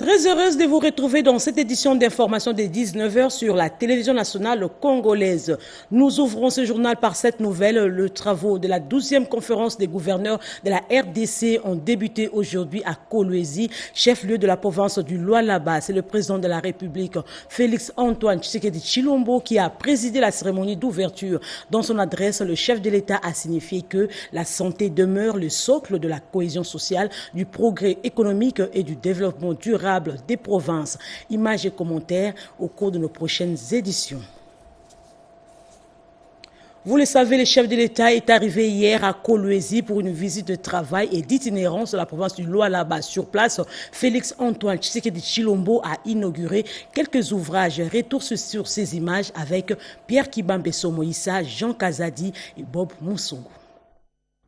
Très heureuse de vous retrouver dans cette édition d'information des 19h sur la télévision nationale congolaise. Nous ouvrons ce journal par cette nouvelle. Les travaux de la 12e conférence des gouverneurs de la RDC ont débuté aujourd'hui à Kolwezi, chef-lieu de la province du Lualaba. C'est le président de la République, Félix Antoine Tshisekedi Tshilombo, qui a présidé la cérémonie d'ouverture. Dans son adresse, le chef de l'État a signifié que la santé demeure le socle de la cohésion sociale, du progrès économique et du développement durable des provinces. Images et commentaires au cours de nos prochaines éditions. Vous le savez, le chef de l'État est arrivé hier à Kolwezi pour une visite de travail et d'itinérance de la province du Lualaba. Sur place, Félix Antoine Tshisekedi Tshilombo a inauguré quelques ouvrages. Retour sur ces images avec Pierre Kibambeso Moïsa, Jean Kazadi et Bob Moussongo.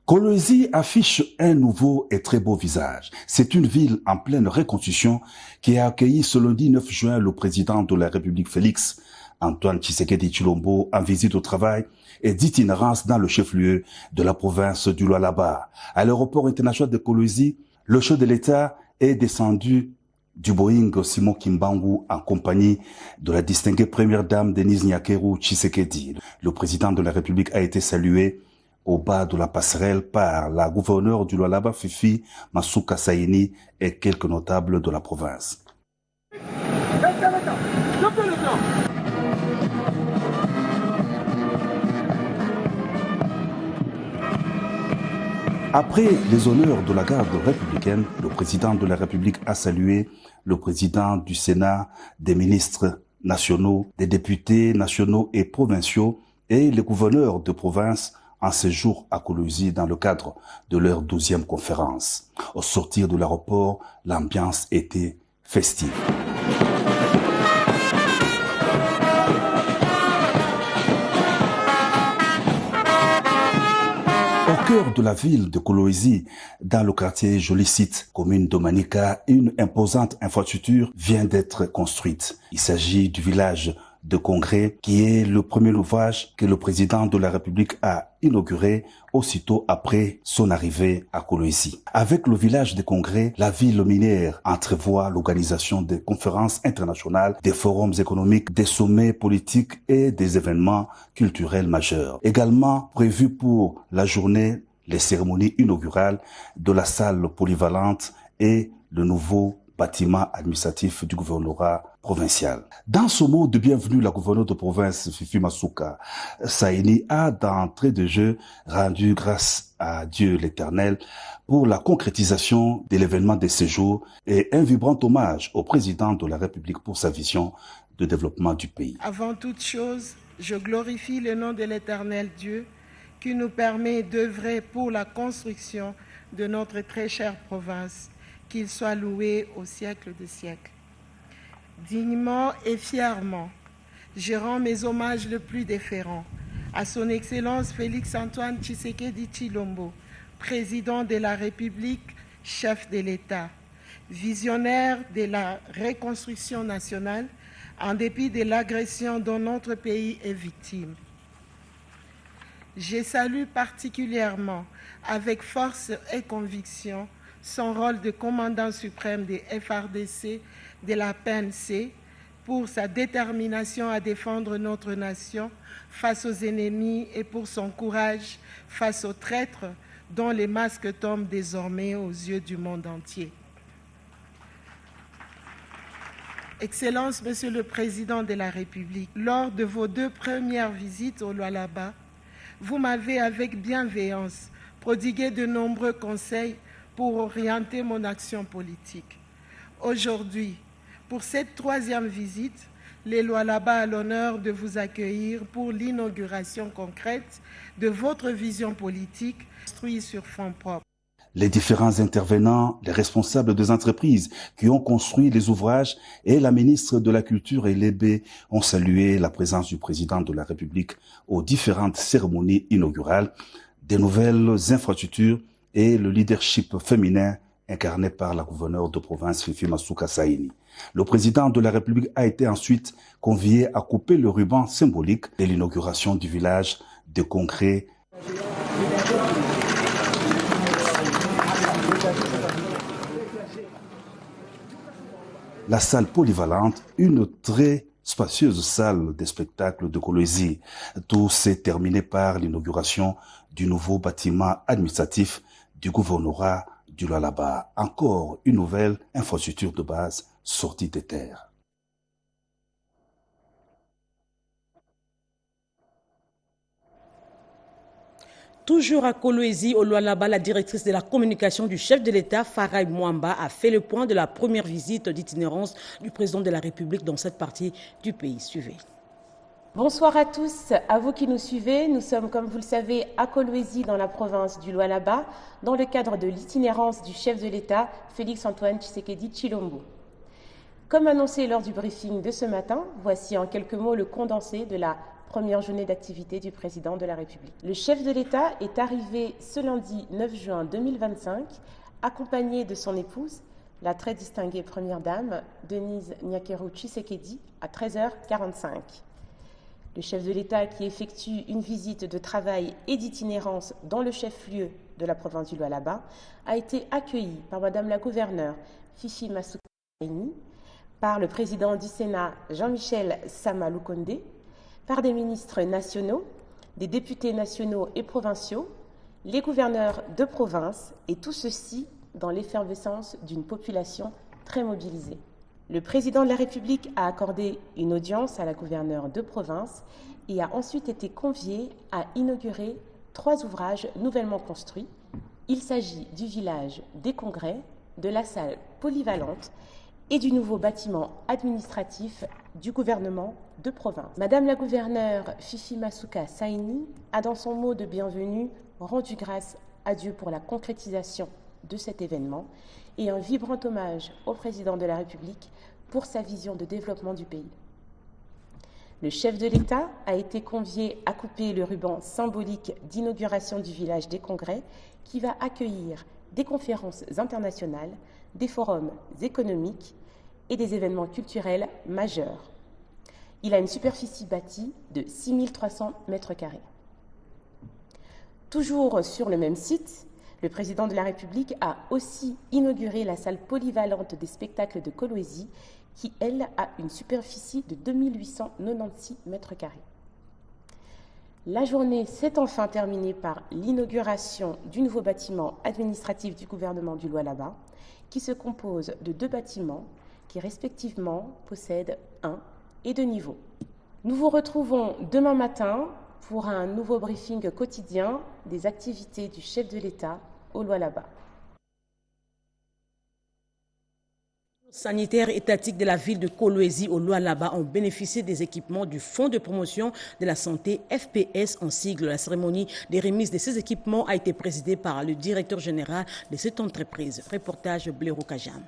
Kolwezi affiche un nouveau et très beau visage. C'est une ville en pleine reconstruction qui a accueilli ce lundi 9 juin le président de la République Félix Antoine Tshisekedi Tshilombo en visite au travail et d'itinérance dans le chef-lieu de la province du Lualaba. À l'aéroport international de Kolwezi, le chef de l'État est descendu du Boeing Simon Kimbangu en compagnie de la distinguée première dame Denise Nyakeru Tshisekedi. Le président de la République a été salué au bas de la passerelle par la gouverneure du Lualaba Fifi Masuka Saini et quelques notables de la province. Après les honneurs de la garde républicaine, le président de la République a salué le président du Sénat, des ministres nationaux, des députés nationaux et provinciaux et les gouverneurs de province en séjour à Kolwezi dans le cadre de leur 12e conférence. Au sortir de l'aéroport, l'ambiance était festive. Au cœur de la ville de Kolwezi, dans le quartier Jolicite, commune de Manika, une imposante infrastructure vient d'être construite. Il s'agit du village de congrès qui est le premier ouvrage que le président de la République a inauguré aussitôt après son arrivée à Kolwezi. Avec le village de congrès, la ville minière entrevoit l'organisation des conférences internationales, des forums économiques, des sommets politiques et des événements culturels majeurs. Également prévu pour la journée, les cérémonies inaugurales de la salle polyvalente et le nouveau bâtiment administratif du gouvernorat provincial. Dans ce mot de bienvenue, la gouverneure de province Fifi Masuka Saini a d'entrée de jeu rendu grâce à Dieu l'Éternel pour la concrétisation de l'événement des séjours et un vibrant hommage au président de la République pour sa vision de développement du pays. Avant toute chose, je glorifie le nom de l'Éternel Dieu qui nous permet d'œuvrer pour la construction de notre très chère province. Qu'il soit loué au siècle des siècles. Dignement et fièrement, je rends mes hommages le plus déférents à son Excellence Félix Antoine Tshisekedi Tshilombo, président de la République, chef de l'État, visionnaire de la reconstruction nationale, en dépit de l'agression dont notre pays est victime. Je salue particulièrement, avec force et conviction, son rôle de commandant suprême des FARDC de la PNC pour sa détermination à défendre notre nation face aux ennemis et pour son courage face aux traîtres dont les masques tombent désormais aux yeux du monde entier. Excellence, Monsieur le Président de la République, lors de vos 2 premières visites au Lualaba, vous m'avez avec bienveillance prodigué de nombreux conseils pour orienter mon action politique. Aujourd'hui, pour cette 3e visite, les Lualaba a l'honneur de vous accueillir pour l'inauguration concrète de votre vision politique construite sur fonds propres. Les différents intervenants, les responsables des entreprises qui ont construit les ouvrages et la ministre de la Culture et l'EB ont salué la présence du président de la République aux différentes cérémonies inaugurales, des nouvelles infrastructures et le leadership féminin incarné par la gouverneure de province Fifi Masuka Saini. Le président de la République a été ensuite convié à couper le ruban symbolique de l'inauguration du village de congrès. la salle polyvalente, une très spacieuse salle de spectacle de Kolwezi. Tout s'est terminé par l'inauguration du nouveau bâtiment administratif du gouvernorat du Lualaba. Encore une nouvelle infrastructure de base sortie des terres. Toujours à Kolwezi, au Lualaba, la directrice de la communication du chef de l'État, Farai Mwamba, a fait le point de la première visite d'itinérance du président de la République dans cette partie du pays. Suivez. Bonsoir à tous, à vous qui nous suivez. Nous sommes, comme vous le savez, à Kolwezi, dans la province du Lualaba, dans le cadre de l'itinérance du chef de l'État, Félix-Antoine Tshisekedi Tshilombo. Comme annoncé lors du briefing de ce matin, voici en quelques mots le condensé de la première journée d'activité du président de la République. Le chef de l'État est arrivé ce lundi 9 juin 2025, accompagné de son épouse, la très distinguée première dame, Denise Nyakero Tshisekedi, à 13h45. Le chef de l'État, qui effectue une visite de travail et d'itinérance dans le chef-lieu de la province du Lualaba, a été accueilli par Madame la gouverneure Fifi Masuka, par le président du Sénat Jean-Michel Sama Lukonde, par des ministres nationaux, des députés nationaux et provinciaux, les gouverneurs de province, et tout ceci dans l'effervescence d'une population très mobilisée. Le président de la République a accordé une audience à la gouverneure de province et a ensuite été convié à inaugurer 3 ouvrages nouvellement construits. Il s'agit du village des congrès, de la salle polyvalente et du nouveau bâtiment administratif du gouvernement de province. Madame la gouverneure Fifi Masuka Saini a, dans son mot de bienvenue, rendu grâce à Dieu pour la concrétisation de cet événement et un vibrant hommage au président de la République pour sa vision de développement du pays. Le chef de l'État a été convié à couper le ruban symbolique d'inauguration du village des congrès qui va accueillir des conférences internationales, des forums économiques et des événements culturels majeurs. Il a une superficie bâtie de 6300 mètres carrés. Toujours sur le même site, le président de la République a aussi inauguré la salle polyvalente des spectacles de Kolwezi, qui, elle, a une superficie de 2896 mètres carrés. La journée s'est enfin terminée par l'inauguration du nouveau bâtiment administratif du gouvernement du Lualaba, qui se compose de 2 bâtiments qui respectivement possèdent 1 et 2 niveaux. Nous vous retrouvons demain matin pour un nouveau briefing quotidien des activités du chef de l'État au Lualaba. Sanitaires étatiques de la ville de Kolwezi au Lualaba ont bénéficié des équipements du Fonds de promotion de la santé FPS en sigle. La cérémonie des remises de ces équipements a été présidée par le directeur général de cette entreprise. Reportage Blero Kajam.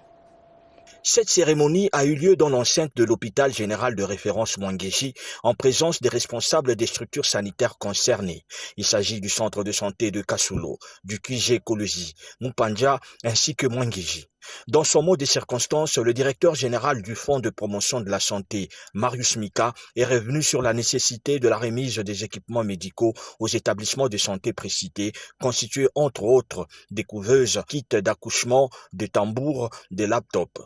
Cette cérémonie a eu lieu dans l'enceinte de l'hôpital général de référence Mwangeji en présence des responsables des structures sanitaires concernées. Il s'agit du centre de santé de Kasulo, du QG Kolwezi, Mupanja ainsi que Mwangeji. Dans son mot de circonstance, le directeur général du Fonds de promotion de la santé, Marius Mika, est revenu sur la nécessité de la remise des équipements médicaux aux établissements de santé précités, constitués entre autres des couveuses, kits d'accouchement, des tambours, des laptops.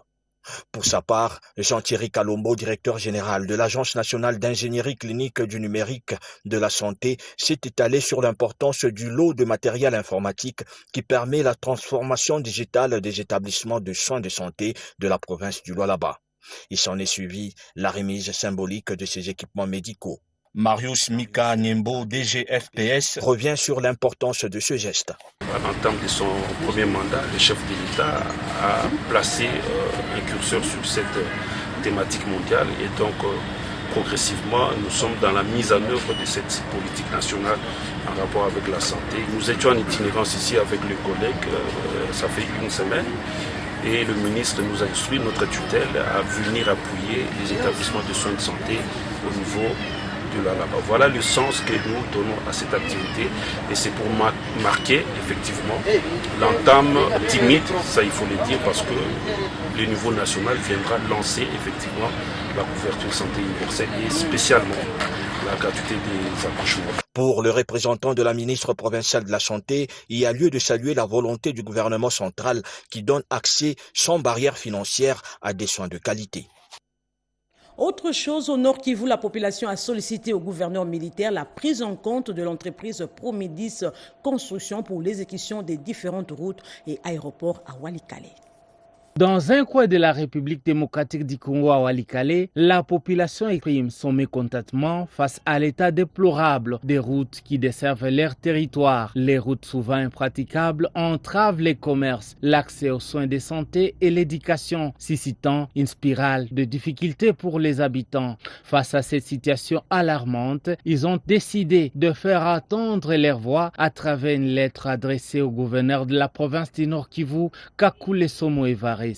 Pour sa part, Jean-Thierry Kalombo, directeur général de l'Agence nationale d'ingénierie clinique du numérique de la santé, s'est étalé sur l'importance du lot de matériel informatique qui permet la transformation digitale des établissements de soins de santé de la province du Lualaba. Il s'en est suivi la remise symbolique de ces équipements médicaux. Marius Mika Nyembo, DG FPS, revient sur l'importance de ce geste. En termes de son premier mandat, le chef de l'État a placé un curseur sur cette thématique mondiale et donc progressivement nous sommes dans la mise en œuvre de cette politique nationale en rapport avec la santé. Nous étions en itinérance ici avec les collègues, ça fait une semaine. Et le ministre nous a instruit, notre tutelle, à venir appuyer les établissements de soins de santé au niveau du Lualaba. Voilà le sens que nous donnons à cette activité et c'est pour marquer effectivement l'entame timide, ça il faut le dire, parce que le niveau national viendra lancer effectivement la couverture santé universelle et spécialement la gratuité des accouchements. Pour le représentant de la ministre provinciale de la Santé, il y a lieu de saluer la volonté du gouvernement central qui donne accès sans barrière financière à des soins de qualité. Autre chose, au Nord Kivu, la population a sollicité au gouverneur militaire la prise en compte de l'entreprise Promedis Construction pour l'exécution des différentes routes et aéroports à Walikale. Dans un coin de la République démocratique du Congo à Walikale, la population exprime son mécontentement face à l'état déplorable des routes qui desservent leur territoire. Les routes souvent impraticables entravent les commerces, l'accès aux soins de santé et l'éducation, suscitant une spirale de difficultés pour les habitants. Face à cette situation alarmante, ils ont décidé de faire entendre leur voix à travers une lettre adressée au gouverneur de la province du Nord Kivu, Kakule Somo Evariste.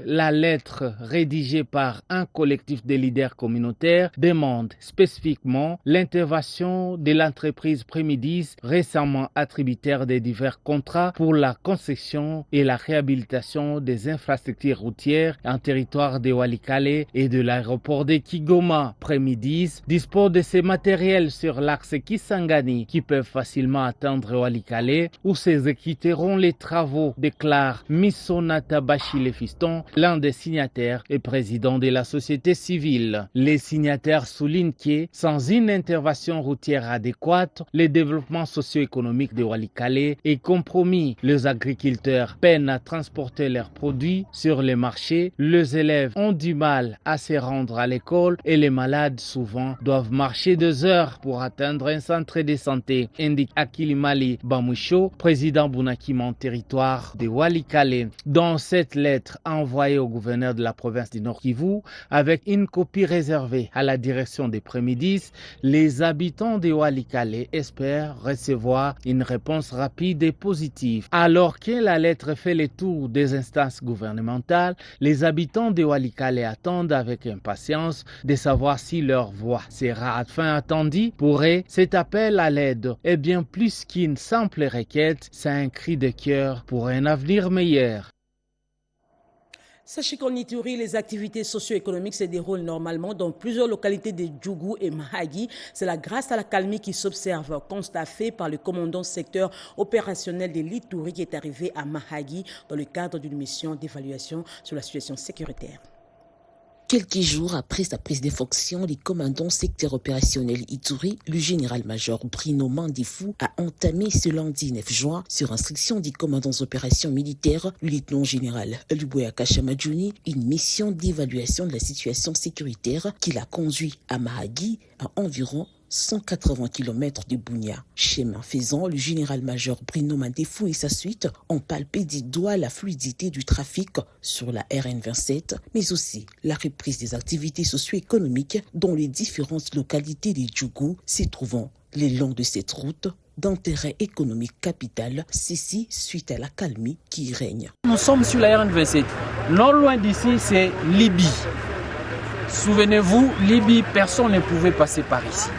La lettre, rédigée par un collectif de leaders communautaires, demande spécifiquement l'intervention de l'entreprise Promedis, récemment attributaire de divers contrats pour la construction et la réhabilitation des infrastructures routières en territoire de Walikale et de l'aéroport de Kigoma. Promedis dispose de ces matériels sur l'axe Kisangani qui peuvent facilement atteindre Walikale où s'exécuteront les travaux, déclare Misonata Bachile Fiston, l'un des signataires et président de la société civile. Les signataires soulignent que, sans une intervention routière adéquate, le développement socio-économique de Walikale est compromis. Les agriculteurs peinent à transporter leurs produits sur les marchés, les élèves ont du mal à se rendre à l'école et les malades souvent doivent marcher 2 heures pour atteindre un centre de santé, indique Akilimali Bamoucho, président Bunakiman territoire de Walikale. Dans cette lettre envoyée au gouverneur de la province du Nord Kivu, avec une copie réservée à la direction des Promedis, les habitants de Walikale espèrent recevoir une réponse rapide et positive. Alors que la lettre fait le tour des instances gouvernementales, les habitants de Walikale attendent avec impatience de savoir si leur voix sera enfin attendue. Pour eux, cet appel à l'aide est bien plus qu'une simple requête, c'est un cri de cœur pour un avenir meilleur. Sachez qu'en Ituri, les activités socio-économiques se déroulent normalement dans plusieurs localités de Djougou et Mahagi. C'est là grâce à la calmie qui s'observe, constat fait par le commandant secteur opérationnel de l'Ituri qui est arrivé à Mahagi dans le cadre d'une mission d'évaluation sur la situation sécuritaire. Quelques jours après sa prise de fonction, le commandant secteur opérationnel Ituri, le général-major Bruno Mandifou, a entamé ce lundi 9 juin, sur instruction des commandants opérations militaires, le lieutenant-général Luboya Kashamadjouni, une mission d'évaluation de la situation sécuritaire qui l'a conduit à Mahagi, à environ 180 km de Bunia. Chemin faisant, le général-major Bruno Mandifou et sa suite ont palpé du doigt la fluidité du trafic sur la RN27, mais aussi la reprise des activités socio-économiques dans les différentes localités de Djougou se trouvant le long de cette route d'intérêt économique capital, ceci suite à la calmie qui y règne. Nous sommes sur la RN27. Non loin d'ici, c'est Libye. Souvenez-vous, Libye, personne ne pouvait passer par ici.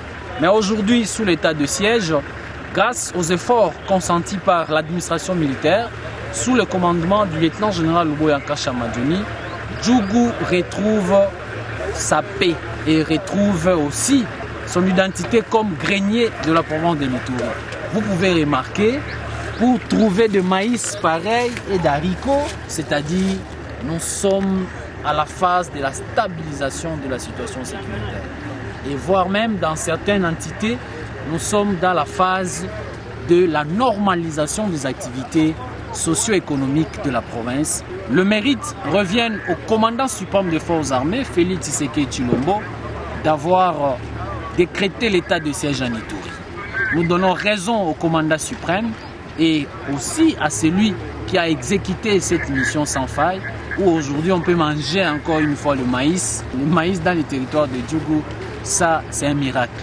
Mais aujourd'hui, sous l'état de siège, grâce aux efforts consentis par l'administration militaire, sous le commandement du lieutenant-général Luboya Kashamadjouni, Djougou retrouve sa paix et retrouve aussi son identité comme grenier de la province de l'Ituri. Vous pouvez remarquer, pour trouver de maïs pareil et d'haricots, c'est-à-dire nous sommes à la phase de la stabilisation de la situation sécuritaire. Et voire même dans certaines entités, nous sommes dans la phase de la normalisation des activités socio-économiques de la province. Le mérite revient au commandant suprême des forces armées, Félix Tshisekedi Tshilombo, d'avoir décrété l'état de siège en Ituri. Nous donnons raison au commandant suprême et aussi à celui qui a exécuté cette mission sans faille, où aujourd'hui on peut manger encore une fois le maïs dans le territoire de Djougou. Ça, c'est un miracle.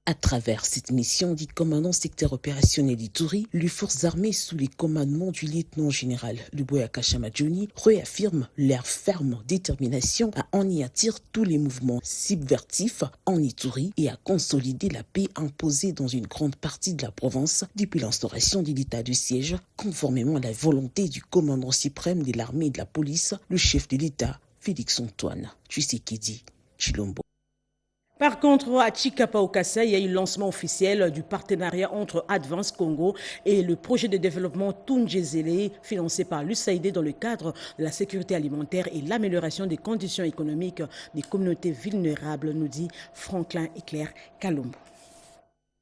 À travers cette mission du commandant secteur opérationnel Ituri, les forces armées sous les commandements du lieutenant-général Luboya Kashamadjouni réaffirment leur ferme détermination à anéantir tous les mouvements subversifs en Ituri et à consolider la paix imposée dans une grande partie de la province depuis l'instauration de l'état de siège, conformément à la volonté du commandant suprême de l'armée et de la police, le chef de l'État, Félix Antoine Tshisekedi Tshilombo. Par contre, à Tshikapa au Kassai, il y a eu le lancement officiel du partenariat entre Advance Congo et le projet de développement Tundjezele, financé par l'USAID dans le cadre de la sécurité alimentaire et l'amélioration des conditions économiques des communautés vulnérables, nous dit Franklin Eclair Kalumbo.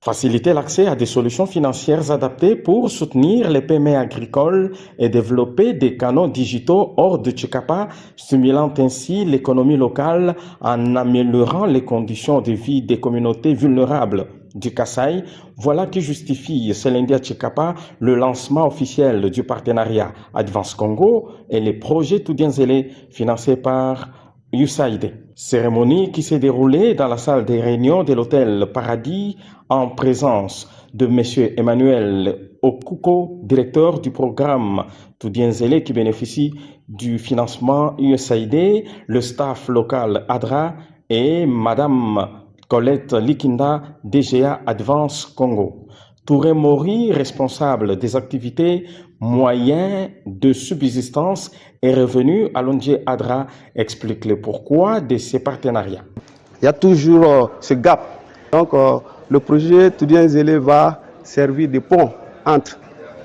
Faciliter l'accès à des solutions financières adaptées pour soutenir les PME agricoles et développer des canaux digitaux hors de Tshikapa, stimulant ainsi l'économie locale en améliorant les conditions de vie des communautés vulnérables du Kassai. Voilà qui justifie ce lundi à Tshikapa le lancement officiel du partenariat Advance Congo et les projets Tundjezele financés par USAID. Cérémonie qui s'est déroulée dans la salle des réunions de l'hôtel Paradis en présence de M. Emmanuel Okuko, directeur du programme Tundjezele qui bénéficie du financement USAID, le staff local ADRA et Mme Colette Likinda, DGA Advance Congo. Touré Mori, responsable des activités moyens de subsistance et revenus à l'ONG ADRA, explique le pourquoi de ces partenariats. Il y a toujours ce gap. Donc, le projet Tundjezele va servir de pont entre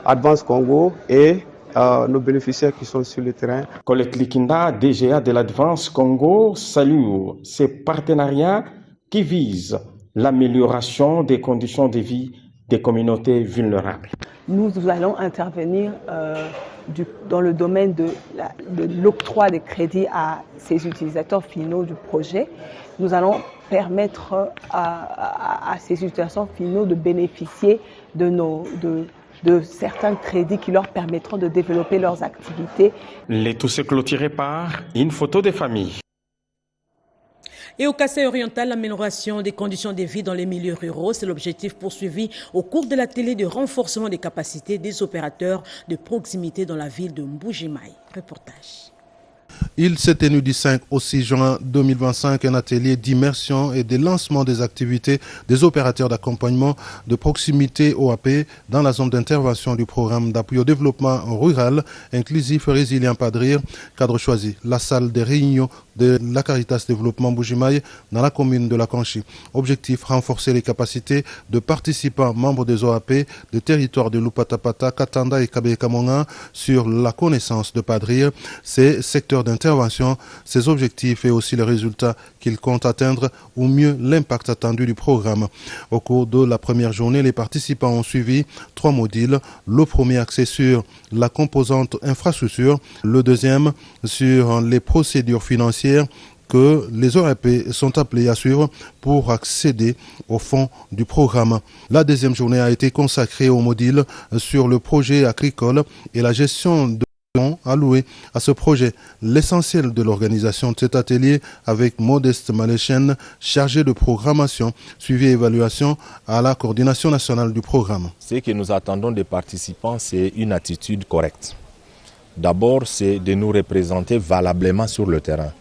Advance Congo et nos bénéficiaires qui sont sur le terrain. Colette Likinda, DGA de l'Advance Congo, salue ces partenariats qui visent l'amélioration des conditions de vie des communautés vulnérables. Nous allons intervenir dans le domaine de l'octroi des crédits à ces utilisateurs finaux du projet. Nous allons permettre à ces utilisateurs finaux de bénéficier de certains crédits qui leur permettront de développer leurs activités. Les tout se clôturé par une photo des familles. Et au Kassai oriental, l'amélioration des conditions de vie dans les milieux ruraux, c'est l'objectif poursuivi au cours de l'atelier de renforcement des capacités des opérateurs de proximité dans la ville de Mbuji-Mayi. Reportage. Il s'est tenu du 5 au 6 juin 2025 un atelier d'immersion et de lancement des activités des opérateurs d'accompagnement de proximité OAP dans la zone d'intervention du programme d'appui au développement rural inclusif et résilient Padrir, cadre choisi, la salle des réunions de la Caritas Développement Mbuji-Mayi dans la commune de la Kanchi. Objectif, renforcer les capacités de participants membres des OAP des territoires de Lupatapata, Katanda et Kabé-Kamonga sur la connaissance de Padrir, ces secteurs d'intervention, ses objectifs et aussi les résultats qu'il compte atteindre ou mieux l'impact attendu du programme. Au cours de la première journée, les participants ont suivi 3 modules. Le premier axé sur la composante infrastructure, le deuxième sur les procédures financières que les OAP sont appelés à suivre pour accéder au fond du programme. La deuxième journée a été consacrée au module sur le projet agricole et la gestion de alloué à ce projet. L'essentiel de l'organisation de cet atelier avec Modeste Maléchen, chargé de programmation, suivi et évaluation à la coordination nationale du programme. Ce que nous attendons des participants, c'est une attitude correcte. D'abord, c'est de nous représenter valablement sur le terrain.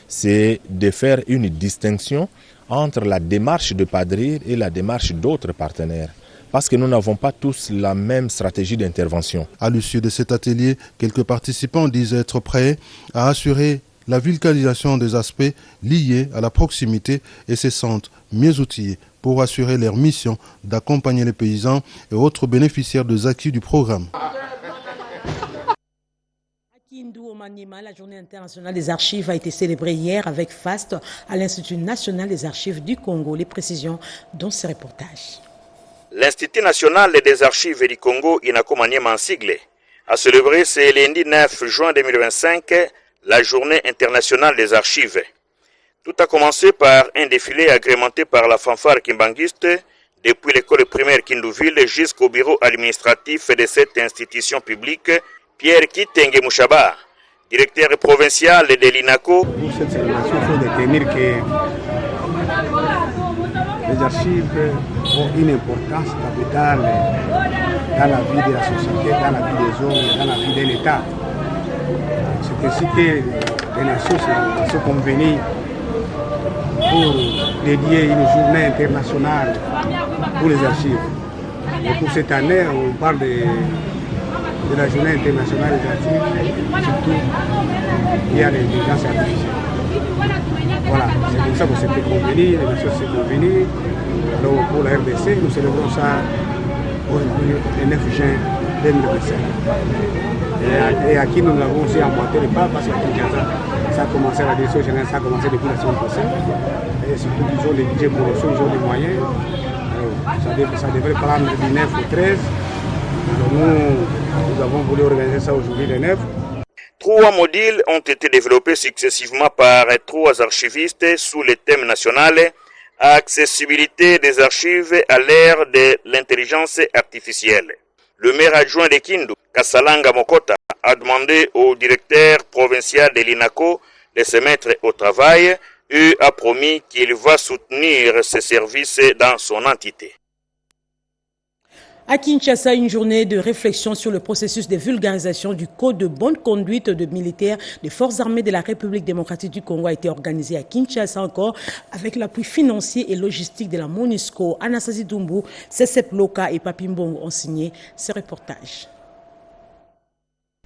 C'est de faire une distinction entre la démarche de Padrir et la démarche d'autres partenaires. Parce que nous n'avons pas tous la même stratégie d'intervention. À l'issue de cet atelier, quelques participants disent être prêts à assurer la vulgarisation des aspects liés à la proximité et se sentent mieux outillés pour assurer leur mission d'accompagner les paysans et autres bénéficiaires des acquis du programme. Au Maniema, la journée internationale des archives a été célébrée hier avec faste à l'Institut national des archives du Congo. Les précisions dans ce reportage. L'Institut national des archives du Congo, Inako Maniema en sigle, a célébré ce lundi 9 juin 2025 la journée internationale des archives. Tout a commencé par un défilé agrémenté par la fanfare kimbanguiste depuis l'école primaire Kindouville jusqu'au bureau administratif de cette institution publique, Pierre Kitenge Mouchaba, directeur provincial de l'INACO. Pour cette célébration, il faut détenir que les archives ont une importance capitale dans la vie de la société, dans la vie des hommes, dans la vie de l'État. C'est ainsi que les nations se convenus pour dédier une journée internationale pour les archives. Et pour cette année, on parle de la journée internationale des archives, surtout il y a l'intelligence artificielle. Voilà, c'est pour ça qu'on s'est convenu venir, les Nations Unies vont venir. Alors pour la RDC, nous célébrons ça aujourd'hui le 9 juin 2025. Et à qui nous avons aussi emboîté le pas parce qu'à Kinshasa, ça a commencé, la direction générale, ça a commencé depuis la semaine passée. Et surtout, ils ont les budgets pour le ils ont les moyens. Alors, ça devrait prendre du 9 au 13. Alors nous avons voulu organiser ça aujourd'hui le 9. 3 modules ont été développés successivement par 3 archivistes sous le thème national accessibilité des archives à l'ère de l'intelligence artificielle. Le maire adjoint de Kindu, Kassalanga Mokota, a demandé au directeur provincial de l'INACO de se mettre au travail et a promis qu'il va soutenir ses services dans son entité. À Kinshasa, une journée de réflexion sur le processus de vulgarisation du code de bonne conduite de militaires des forces armées de la République démocratique du Congo a été organisée à Kinshasa encore avec l'appui financier et logistique de la MONUSCO. Anastasie Doumbou, Cecep Loka et Papimbong ont signé ce reportage.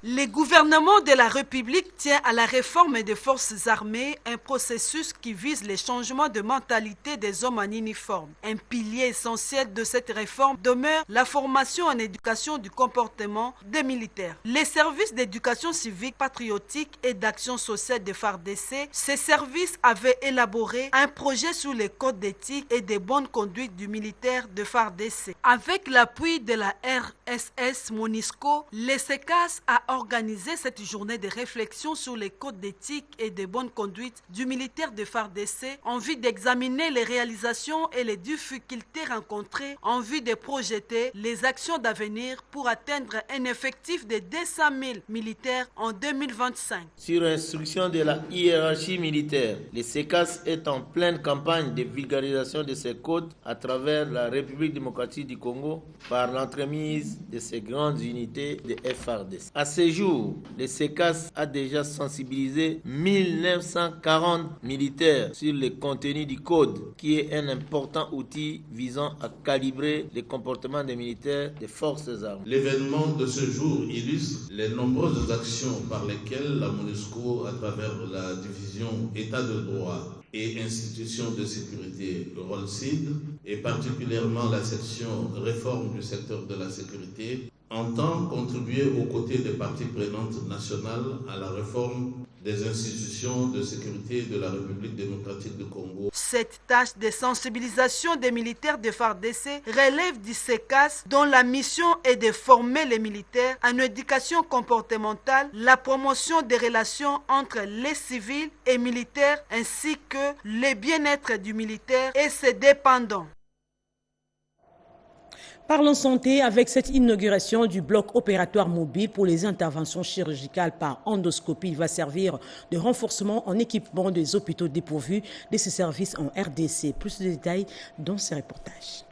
Le gouvernement de la République tient à la réforme des forces armées, un processus qui vise le changement de mentalité des hommes en uniforme. Un pilier essentiel de cette réforme demeure la formation en éducation du comportement des militaires. Les services d'éducation civique, patriotique et d'action sociale de FARDC, ces services avaient élaboré un projet sur les codes d'éthique et de bonne conduite du militaire de FARDC. Avec l'appui de la RSS MONUSCO, le SECAS a organisé cette journée de réflexion sur les codes d'éthique et de bonne conduite du militaire de FARDC en vue d'examiner les réalisations et les difficultés rencontrées en vue de projeter les actions d'avenir pour atteindre un effectif de 200 000 militaires en 2025. Sur instruction de la hiérarchie militaire, le SECAS est en pleine campagne de vulgarisation de ces codes à travers la République démocratique du Congo par l'entremise de ces grandes unités de FARDC. À ce jour, le SECAS a déjà sensibilisé 1940 militaires sur le contenu du code, qui est un important outil visant à calibrer les comportements des militaires des forces armées. L'événement de ce jour illustre les nombreuses actions par lesquelles la MONUSCO, à travers la division État de droit et institutions de sécurité ROLCID, et particulièrement la section réforme du secteur de la sécurité, entend contribuer aux côtés des parties prenantes nationales à la réforme des institutions de sécurité de la République démocratique du Congo. Cette tâche de sensibilisation des militaires de FARDC relève du SECAS, dont la mission est de former les militaires en éducation comportementale, la promotion des relations entre les civils et militaires ainsi que le bien-être du militaire et ses dépendants. Parlons santé avec cette inauguration du bloc opératoire mobile pour les interventions chirurgicales par endoscopie. Il va servir de renforcement en équipement des hôpitaux dépourvus de ces services en RDC. Plus de détails dans ce reportage.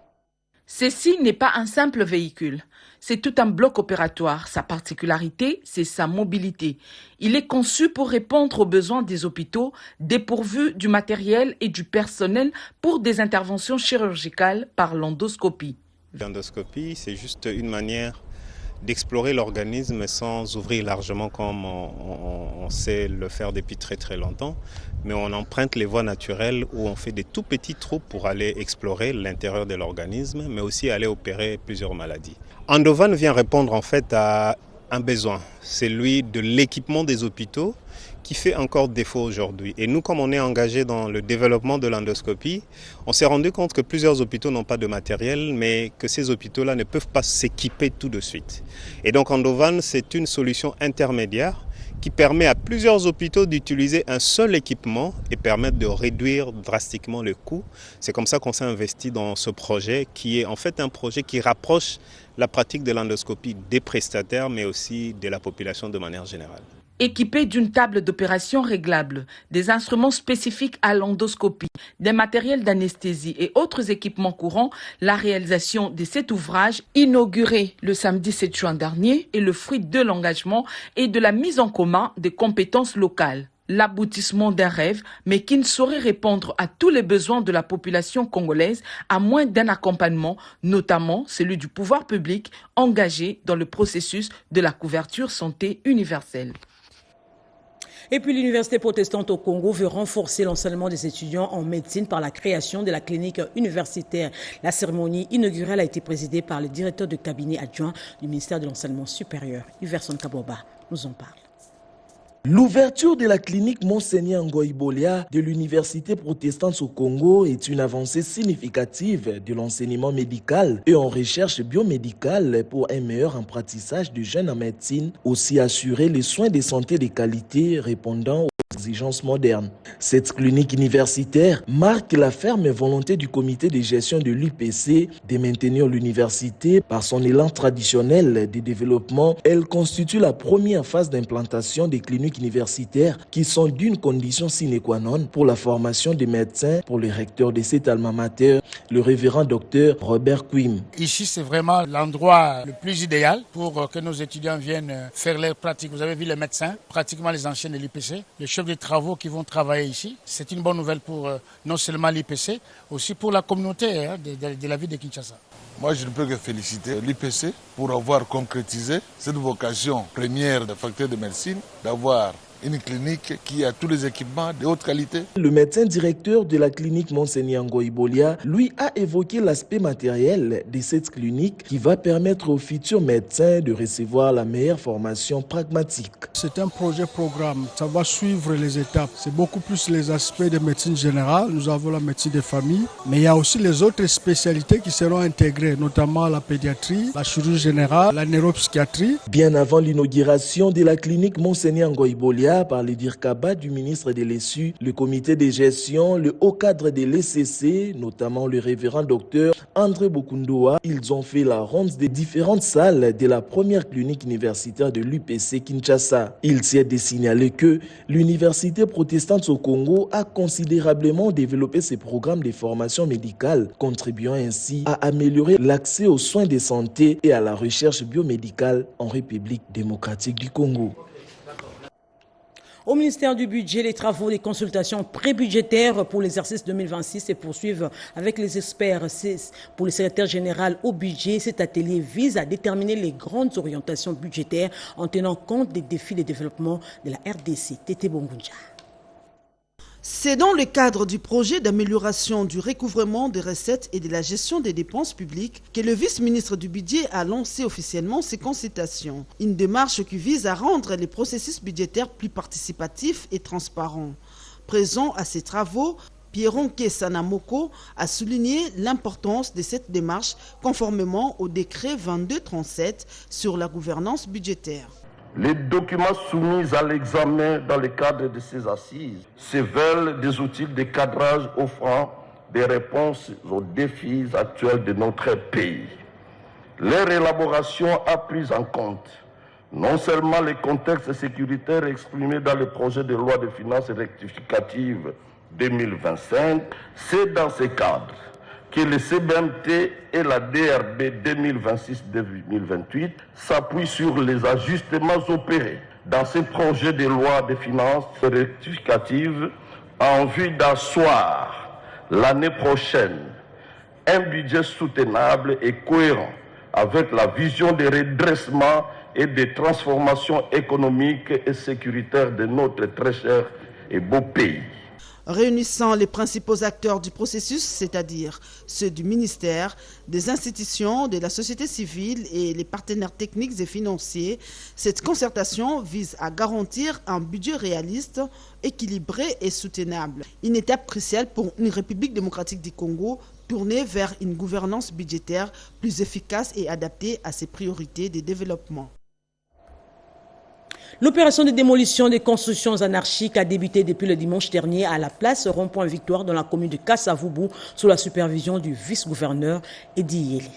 Ceci n'est pas un simple véhicule. C'est tout un bloc opératoire. Sa particularité, c'est sa mobilité. Il est conçu pour répondre aux besoins des hôpitaux dépourvus du matériel et du personnel pour des interventions chirurgicales par l'endoscopie. L'endoscopie, c'est juste une manière d'explorer l'organisme sans ouvrir largement comme on sait le faire depuis très très longtemps. Mais on emprunte les voies naturelles où on fait des tout petits trous pour aller explorer l'intérieur de l'organisme, mais aussi aller opérer plusieurs maladies. Endovan vient répondre en fait à un besoin, celui de l'équipement des hôpitaux qui fait encore défaut aujourd'hui. Et nous, comme on est engagé dans le développement de l'endoscopie, on s'est rendu compte que plusieurs hôpitaux n'ont pas de matériel, mais que ces hôpitaux-là ne peuvent pas s'équiper tout de suite. Et donc Endovan, c'est une solution intermédiaire qui permet à plusieurs hôpitaux d'utiliser un seul équipement et permettre de réduire drastiquement le coût. C'est comme ça qu'on s'est investi dans ce projet qui est en fait un projet qui rapproche la pratique de l'endoscopie des prestataires, mais aussi de la population de manière générale. Équipé d'une table d'opération réglable, des instruments spécifiques à l'endoscopie, des matériels d'anesthésie et autres équipements courants, la réalisation de cet ouvrage, inauguré le samedi 7 juin dernier, est le fruit de l'engagement et de la mise en commun des compétences locales. L'aboutissement d'un rêve, mais qui ne saurait répondre à tous les besoins de la population congolaise à moins d'un accompagnement, notamment celui du pouvoir public engagé dans le processus de la couverture santé universelle. Et puis l'Université protestante au Congo veut renforcer l'enseignement des étudiants en médecine par la création de la clinique universitaire. La cérémonie inaugurale a été présidée par le directeur de cabinet adjoint du ministère de l'Enseignement supérieur. Iverson Kaboba nous en parle. L'ouverture de la clinique Monseigneur Ngoïbolia de l'Université protestante au Congo est une avancée significative de l'enseignement médical et en recherche biomédicale pour un meilleur apprentissage de jeunes en médecine, aussi assurer les soins de santé de qualité répondant aux exigences modernes. Cette clinique universitaire marque la ferme volonté du comité de gestion de l'UPC de maintenir l'université par son élan traditionnel de développement. Elle constitue la première phase d'implantation des cliniques universitaires qui sont d'une condition sine qua non pour la formation des médecins pour le recteur de cet alma mater, le révérend docteur Robert Quim. Ici, c'est vraiment l'endroit le plus idéal pour que nos étudiants viennent faire leurs pratiques. Vous avez vu les médecins, pratiquement les anciens de l'IPC, les chefs de travaux qui vont travailler ici. C'est une bonne nouvelle pour non seulement l'IPC, aussi pour la communauté de la ville de Kinshasa. Moi, je ne peux que féliciter l'IPC pour avoir concrétisé cette vocation première de faculté de médecine, d'avoir une clinique qui a tous les équipements de haute qualité. Le médecin directeur de la clinique Monseigneur Ngoïbolia, lui, a évoqué l'aspect matériel de cette clinique qui va permettre aux futurs médecins de recevoir la meilleure formation pragmatique. C'est un projet-programme, ça va suivre les étapes. C'est beaucoup plus les aspects de médecine générale. Nous avons la médecine des familles, mais il y a aussi les autres spécialités qui seront intégrées, notamment la pédiatrie, la chirurgie générale, la neuropsychiatrie. Bien avant l'inauguration de la clinique Monseigneur Ngoïbolia, par le DIRCABA du ministre de l'ESU, le comité de gestion, le haut cadre de l'ECC, notamment le révérend docteur André Bokundoa, ils ont fait la ronde des différentes salles de la première clinique universitaire de l'UPC Kinshasa. Il s'est de signaler que l'Université protestante au Congo a considérablement développé ses programmes de formation médicale, contribuant ainsi à améliorer l'accès aux soins de santé et à la recherche biomédicale en République démocratique du Congo. Au ministère du Budget, les travaux des consultations prébudgétaires pour l'exercice 2026 se poursuivent avec les experts. Pour le secrétaire général au budget, cet atelier vise à déterminer les grandes orientations budgétaires en tenant compte des défis de développement de la RDC. Tété Bongunja. C'est dans le cadre du projet d'amélioration du recouvrement des recettes et de la gestion des dépenses publiques que le vice-ministre du budget a lancé officiellement ces consultations. Une démarche qui vise à rendre les processus budgétaires plus participatifs et transparents. Présent à ces travaux, Pierronke Sanamoko a souligné l'importance de cette démarche conformément au décret 2237 sur la gouvernance budgétaire. Les documents soumis à l'examen dans le cadre de ces assises se veulent des outils de cadrage offrant des réponses aux défis actuels de notre pays. Leur élaboration a pris en compte non seulement les contextes sécuritaires exprimés dans le projet de loi de finances rectificative 2025, c'est dans ce cadre que le CBMT et la DRB 2026-2028 s'appuient sur les ajustements opérés dans ce projet de loi de finances rectificative en vue d'asseoir l'année prochaine un budget soutenable et cohérent avec la vision de redressement et de transformation économique et sécuritaire de notre très cher et beau pays. Réunissant les principaux acteurs du processus, c'est-à-dire ceux du ministère, des institutions, de la société civile et les partenaires techniques et financiers, cette concertation vise à garantir un budget réaliste, équilibré et soutenable. Une étape cruciale pour une République démocratique du Congo tournée vers une gouvernance budgétaire plus efficace et adaptée à ses priorités de développement. L'opération de démolition des constructions anarchiques a débuté depuis le dimanche dernier à la place Rond-Point Victoire dans la commune de Kasavubu sous la supervision du vice-gouverneur Edi Yeli.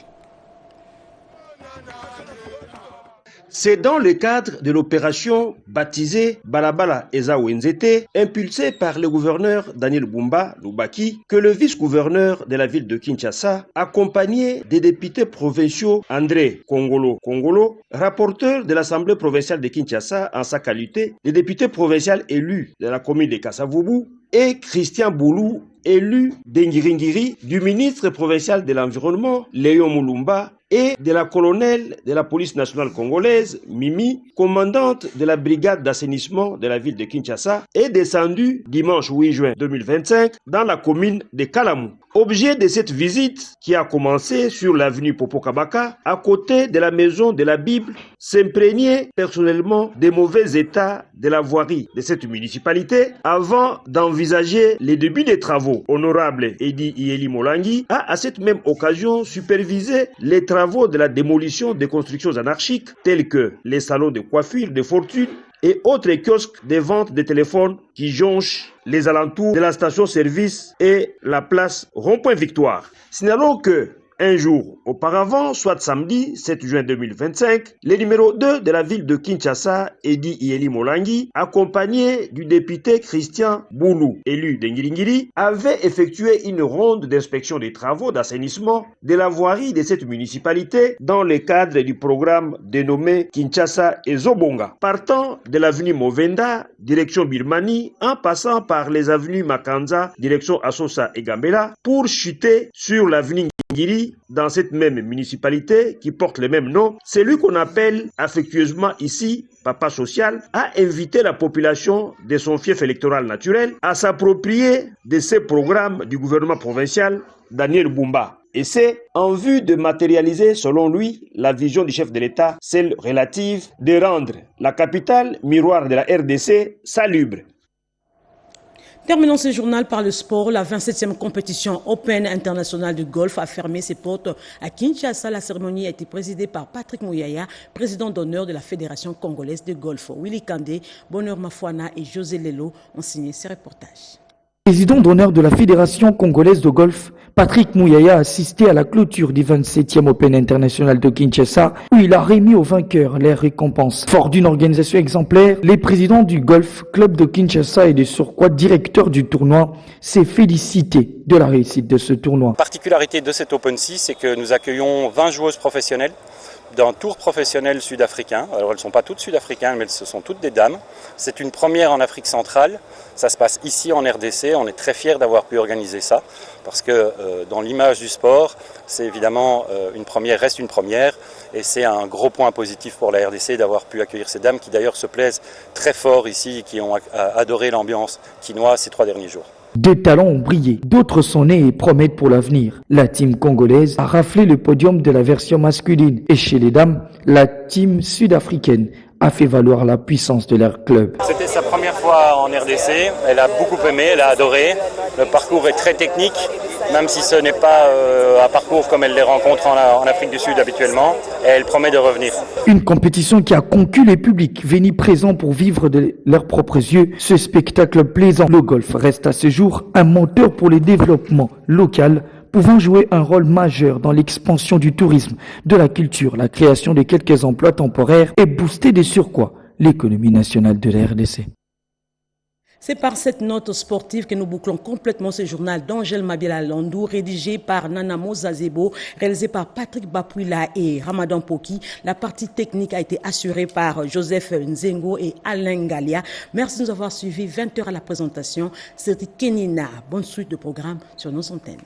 C'est dans le cadre de l'opération baptisée Balabala Eza Wenzete, impulsée par le gouverneur Daniel Bumba Lubaki, que le vice-gouverneur de la ville de Kinshasa, accompagné des députés provinciaux André Kongolo, rapporteur de l'Assemblée provinciale de Kinshasa en sa qualité, des députés provinciaux élus de la commune de Kasavubu, et Christian Boulou, élu d'Engiringiri, du ministre provincial de l'Environnement, Léon Moulumba, et de la colonelle de la police nationale congolaise, Mimi, commandante de la brigade d'assainissement de la ville de Kinshasa, est descendue dimanche 8 juin 2025 dans la commune de Kalamu. Objet de cette visite, qui a commencé sur l'avenue Popokabaka, à côté de la maison de la Bible, s'imprégner personnellement des mauvais états de la voirie de cette municipalité avant d'envisager les débuts des travaux. Honorable Edi Ieli Molangi a à cette même occasion supervisé les travaux de la démolition des constructions anarchiques telles que les salons de coiffure de fortune et autres kiosques de vente de téléphones qui jonchent les alentours de la station-service et la place Rond-Point Victoire. Signalons que un jour auparavant, soit samedi 7 juin 2025, le numéro 2 de la ville de Kinshasa, Edi Ieli Molangi, accompagné du député Christian Boulou, élu d'Engiringiri, avait effectué une ronde d'inspection des travaux d'assainissement de la voirie de cette municipalité dans le cadre du programme dénommé Kinshasa et Zobonga. Partant de l'avenue Movenda, direction Birmanie, en passant par les avenues Makanza, direction Asosa et Gambela, pour chuter sur l'avenue Ngiri, dans cette même municipalité qui porte le même nom, celui qu'on appelle affectueusement ici Papa Social, a invité la population de son fief électoral naturel à s'approprier de ces programmes du gouvernement provincial Daniel Bumba. Et c'est en vue de matérialiser, selon lui, la vision du chef de l'État, celle relative de rendre la capitale miroir de la RDC salubre. Terminons ce journal par le sport. La 27e compétition Open internationale de golf a fermé ses portes à Kinshasa. La cérémonie a été présidée par Patrick Mouyaya, président d'honneur de la Fédération congolaise de golf. Willy Kandé, Bonheur Mafouana et José Lelo ont signé ces reportages. Président d'honneur de la Fédération congolaise de golf, Patrick Mouyaya a assisté à la clôture du 27e Open international de Kinshasa où il a remis aux vainqueurs les récompenses. Fort d'une organisation exemplaire, les présidents du Golf Club de Kinshasa et de surcroît directeur du tournoi s'est félicité de la réussite de ce tournoi. La particularité de cet Open 6, c'est que nous accueillons 20 joueuses professionnelles d'un tour professionnel sud-africain. Alors elles ne sont pas toutes sud-africaines, mais ce sont toutes des dames. C'est une première en Afrique centrale. Ça se passe ici en RDC. On est très fiers d'avoir pu organiser ça parce que dans l'image du sport, c'est évidemment une première reste une première et c'est un gros point positif pour la RDC d'avoir pu accueillir ces dames qui d'ailleurs se plaisent très fort ici, qui ont adoré l'ambiance quinoise ces 3 derniers jours. Des talents ont brillé, d'autres sont nés et promettent pour l'avenir. La team congolaise a raflé le podium de la version masculine et chez les dames, la team sud-africaine a fait valoir la puissance de leur club. C'était sa première fois en RDC, elle a beaucoup aimé, elle a adoré. Le parcours est très technique, même si ce n'est pas un parcours comme elle les rencontre en Afrique du Sud habituellement, et elle promet de revenir. Une compétition qui a conquis les publics venus présents pour vivre de leurs propres yeux ce spectacle plaisant. Le golf reste à ce jour un moteur pour le développement local, pouvant jouer un rôle majeur dans l'expansion du tourisme, de la culture, la création de quelques emplois temporaires et booster de surcroît l'économie nationale de la RDC. C'est par cette note sportive que nous bouclons complètement ce journal d'Angèle Mabiala Landou, rédigé par Nana Mozazebo, réalisé par Patrick Bapouila et Ramadan Poki. La partie technique a été assurée par Joseph Nzengo et Alain Galia. Merci de nous avoir suivis. 20h à la présentation. C'était Kenina. Bonne suite de programme sur nos antennes.